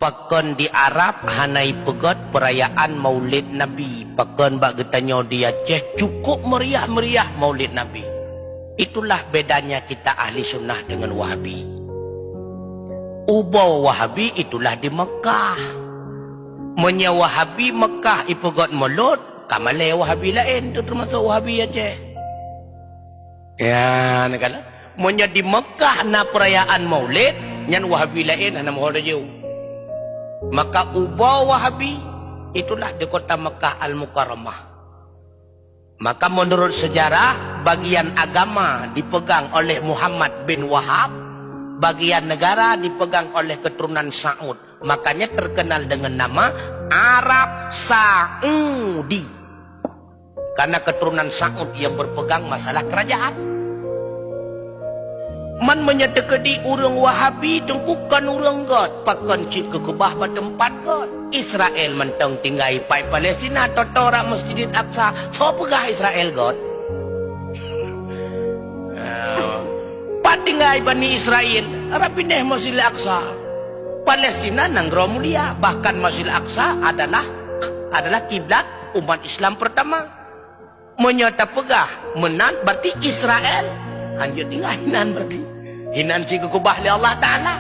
Pakon di Arab hanai pegot perayaan Maulid Nabi. Pakon bak getanyo di Aceh cukup meriah-meriah Maulid Nabi. Itulah bedanya kita ahli sunnah dengan Wahabi. Ubau Wahabi itulah di Mekah. Menya Wahabi Mekah ipegot mulut, kamale Wahabi lain tu termasuk Wahabi Aceh. Ya, nakala. Menya di Mekah na perayaan Maulid, nyan Wahabi lain hana mohon jauh. Maka ubau Wahabi itulah di kota Mekah Al-Mukarramah. Maka menurut sejarah bagian agama dipegang oleh Muhammad bin Wahab, bagian negara dipegang oleh keturunan Saud. Makanya terkenal dengan nama Arab Saudi. Karena keturunan Saud yang berpegang masalah kerajaan. Man menyedekedi urang Wahabi tengkukan urang God pakan cik kekebah pada tempat God. Israel mentang tinggai pai Palestina totora Masjid Aqsa. So pegah Israel God. Pat tinggai Bani Israel rapineh Masjid Aqsa. Palestina nanggro mulia, bahkan Masjid Aqsa adalah kiblat umat Islam pertama. Menyata pegah menan berarti Israel anjur tinggal hinan berarti hinan si kekubah li Allah Ta'ala.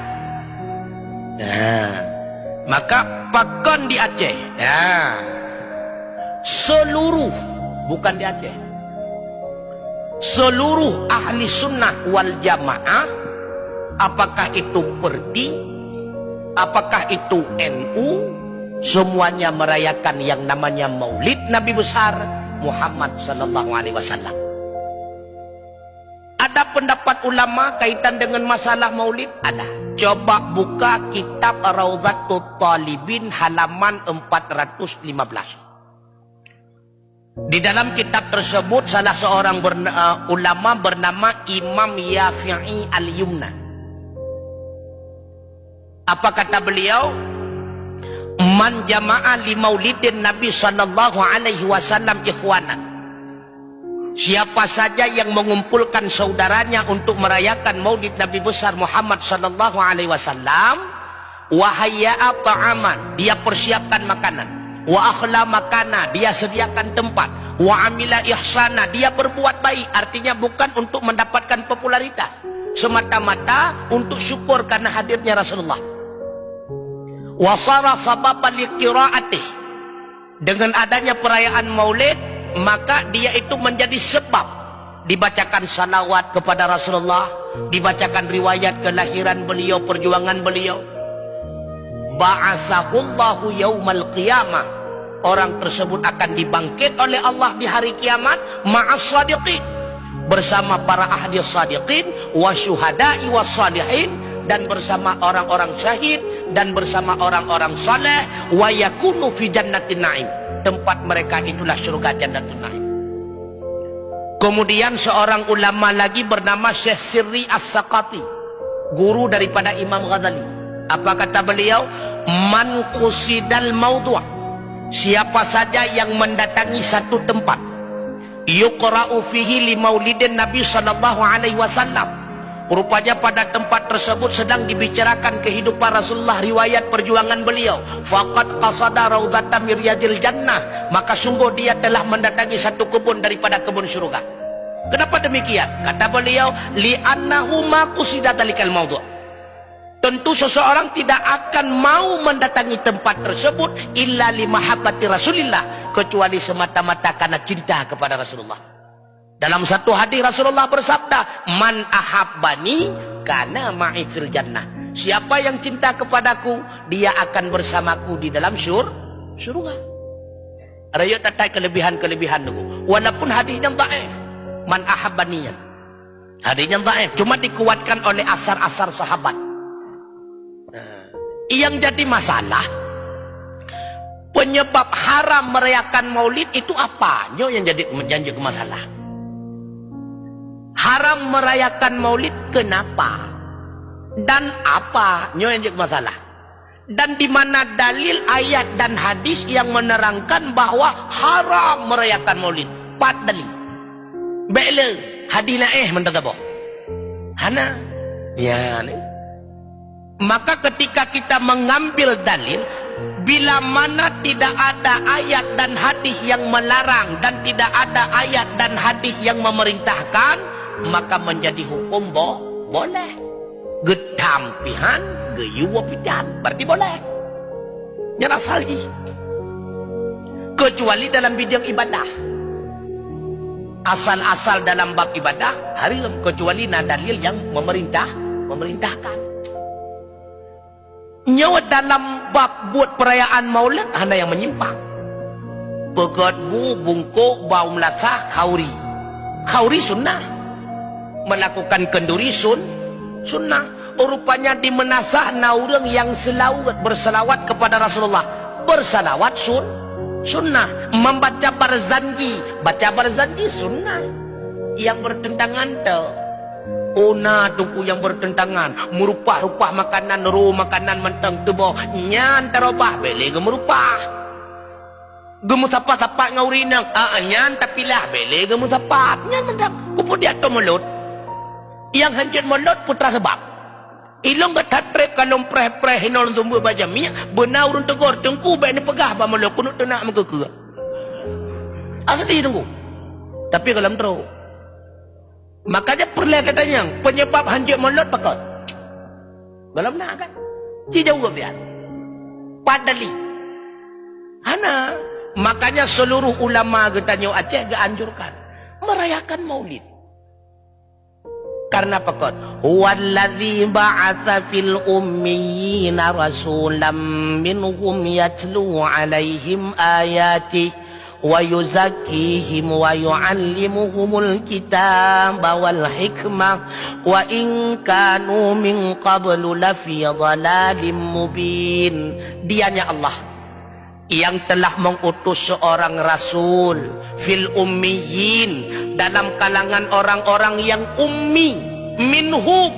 Maka pakon di Aceh seluruh, bukan di Aceh, seluruh ahli sunnah wal jamaah, apakah itu Perdi, apakah itu NU, semuanya merayakan yang namanya Maulid Nabi besar Muhammad sallallahu alaihi wasallam. Ada pendapat ulama kaitan dengan masalah Maulid? Ada. Coba buka kitab Raudhatut Talibin halaman 415. Di dalam kitab tersebut salah seorang ulama bernama Imam Yafi'i Al-Yumna. Apa kata beliau? Man jama'a li maulidin Nabi sallallahu alaihi wasallam ikhwanan. Siapa saja yang mengumpulkan saudaranya untuk merayakan Maulid Nabi besar Muhammad sallallahu alaihi wasallam, wa hayya'a ta'aman, dia persiapkan makanan, wa akhla makana, dia sediakan tempat, wa amila ihsana, dia berbuat baik, artinya bukan untuk mendapatkan popularitas, semata-mata untuk syukur karena hadirnya Rasulullah. Wasara sababan liqiraatih, dengan adanya perayaan Maulid maka dia itu menjadi sebab dibacakan salawat kepada Rasulullah, dibacakan riwayat kelahiran beliau, perjuangan beliau. Ba'asahullahu yaumal qiyamah, orang tersebut akan dibangkit oleh Allah di hari kiamat ma'as sadiqin, bersama para ahli sadiqin wa syuhada'i was salihin, dan bersama orang-orang syahid dan bersama orang-orang saleh, wa yakunu fi jannatin na'im, tempat mereka itulah surga Jannatul Naim. Kemudian seorang ulama lagi bernama Syekh Sirri As-Saqati, guru daripada Imam Ghazali. Apa kata beliau? Man qusidal maudhu', siapa saja yang mendatangi satu tempat, yuqra'u fihi li maulidin Nabi sallallahu alaihi wasallam, rupanya pada tempat tersebut sedang dibicarakan kehidupan Rasulullah, riwayat perjuangan beliau, faqad qasada raudhatan min riyadil jannah, maka sungguh dia telah mendatangi satu kebun daripada kebun surga. Kenapa demikian? Kata beliau, li'annahu ma qusida dalikal maudhu', tentu seseorang tidak akan mau mendatangi tempat tersebut illa li mahabbati Rasulillah, kecuali semata-mata karena cinta kepada Rasulullah. Dalam satu hadis Rasulullah bersabda, man ahabbani kana ma'i fil jannah, siapa yang cinta kepadaku dia akan bersamaku di dalam surga. Rayo tatai kelebihan-kelebihan dulu. Walaupun hadisnya dhaif, man ahabbani, hadisnya dhaif, cuma dikuatkan oleh asar-asar sahabat. Yang jadi masalah, penyebab haram merayakan Maulid itu apa? Yang jadi masalah. Haram merayakan Maulid kenapa? Dan apa? Yang jadi masalah. Dan di mana dalil ayat dan hadis yang menerangkan bahwa haram merayakan Maulid? 4 dalil. Ba'la hadisna mentadabo. Hana. Ya. Maka ketika kita mengambil dalil bila mana tidak ada ayat dan hadis yang melarang dan tidak ada ayat dan hadis yang memerintahkan, maka menjadi hukum boleh. Getampihan geyuwa pidan berarti boleh. Nyerasa lagi. Kecuali dalam bidang ibadah. Asal-asal dalam bab ibadah haram, kecuali dalil yang memerintahkan. Nyawa dalam bab buat perayaan Maulid hanya yang menyimpang. Pegat bu bungkuk bau melasah khauri sunnah. Melakukan kenduri sunnah. Rupanya di menasah orang yang berselawat kepada Rasulullah. Berselawat sunnah. Membaca barzanji sunnah. Yang bertentangan Una tuku yang bertentangan merupah-rupah makanan mentang tubuh nyan terobah bele gemerupah gemu sapa-sapa ngaurinang nyan tapilah bele gemu sapa nyan mentang kupu dia to mulut yang hancur mulut putra sebab ilong gatatrep kalong preh-preh hinol tumbuh baja minyak benar urun tegor tengku baik ni pegah ba mulut kunut tenak mengkeke asli tunggu tapi kalau teruk. Makanya perlu katanya penyebab hancur mulut pakot. Belum nak kan? Tidak jauh dia. Padali. Hana. Makanya seluruh ulama katanya Aceh anjurkan merayakan Maulid. Karena pakot. Huwallazi ba'atsa fil ummiyina rasulam minhum yatlu 'alaihim ayatihi wa yuzakkihim wa yu'allimuhumul kitaba wal hikmah wa in kanu min qablu lafi dhalalim mubin. Dianya Allah yang telah mengutus seorang rasul fil ummiyin, dalam kalangan orang-orang yang ummi. Minhum,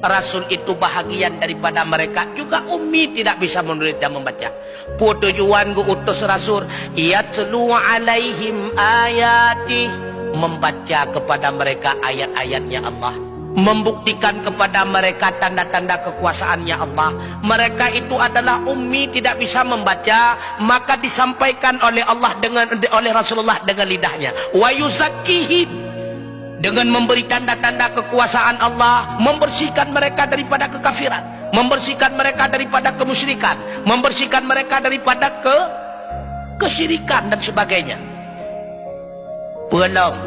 rasul itu bahagian daripada mereka juga ummi, tidak bisa menulis dan membaca. Tujuan gue utus rasul yatlu alaihim ayati, membaca kepada mereka ayat-ayatnya Allah, membuktikan kepada mereka tanda-tanda kekuasaannya Allah. Mereka itu adalah ummi, tidak bisa membaca, maka disampaikan oleh Allah oleh Rasulullah dengan lidahnya. Wa yuzakkihim, dengan memberi tanda-tanda kekuasaan Allah, membersihkan mereka daripada kekafiran, membersihkan mereka daripada kemusyrikan, membersihkan mereka daripada kesyirikan dan sebagainya. Belum.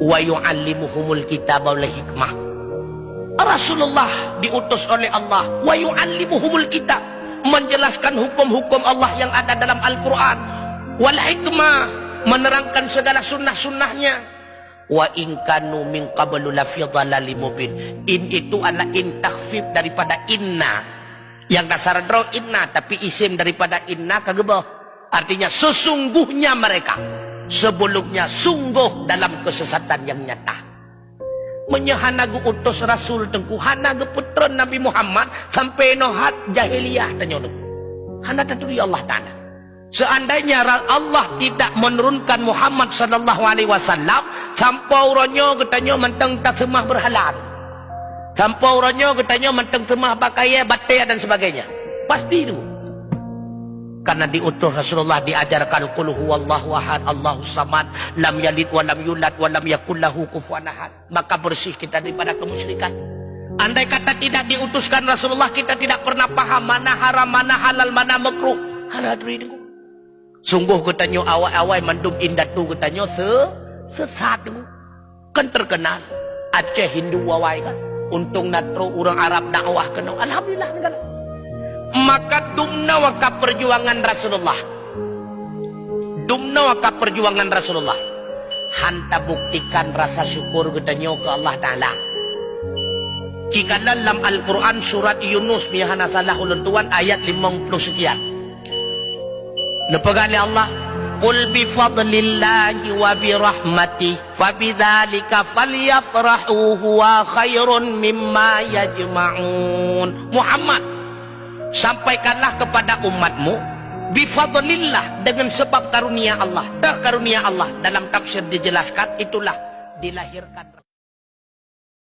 Wa yu'allimuhumul kitaba wal hikmah. Rasulullah diutus oleh Allah. Wa yu'allimuhumul kitab, menjelaskan hukum-hukum Allah yang ada dalam Al-Quran. Wal hikmah, menerangkan segala sunnah-sunnahnya. Wa in kanu min qablu lafi dhalalim mubin. In itu adalah in takhfif daripada inna, yang dasar draw inna, tapi isim daripada inna kagebah, artinya sesungguhnya mereka sebelumnya sungguh dalam kesesatan yang nyata. Menyahanagu utus rasul tengku hanagu putra Nabi Muhammad sampai nohat jahiliyah tanya tu hana taduri Allah Ta'ala. Seandainya Allah tidak menurunkan Muhammad sallallahu alaihi wasallam, sampau ronyo katanya mentang tasemah berhala, sampau ronyo katanya mentang semah pakai batai dan sebagainya. Pasti itu. Karena diutus Rasulullah diajarkan qul huwallahu ahad, Allahus samad, lam yalid wa lam yulad wa lam yakul lahu kufuwan ahad. Maka bersih kita daripada kemusyrikan. Andai kata tidak diutuskan Rasulullah, kita tidak pernah paham mana haram, mana halal, mana makruh. Hana diri. Sungguh katanya awal-awal mandum indah tu katanya sesat tu. Kan terkenal Aceh Hindu wawai kan. Untung natro orang Arab dakwah kena. Alhamdulillah negara. Maka dumna waka perjuangan Rasulullah. Dumna waka perjuangan Rasulullah. Hanta buktikan rasa syukur katanya ke Allah Ta'ala. Jika dalam Al-Quran surat Yunus mihana salah ulun tuan ayat 50 sekian. Lepagali Allah, qul bi fadlillahi wa bi rahmatihi fabidzalika falyafrahu huwa khairun mimma yajma'un. Muhammad, sampaikanlah kepada umatmu bi fadlillah, dengan sebab karunia Allah. Tak karunia Allah dalam tafsir dijelaskan itulah dilahirkan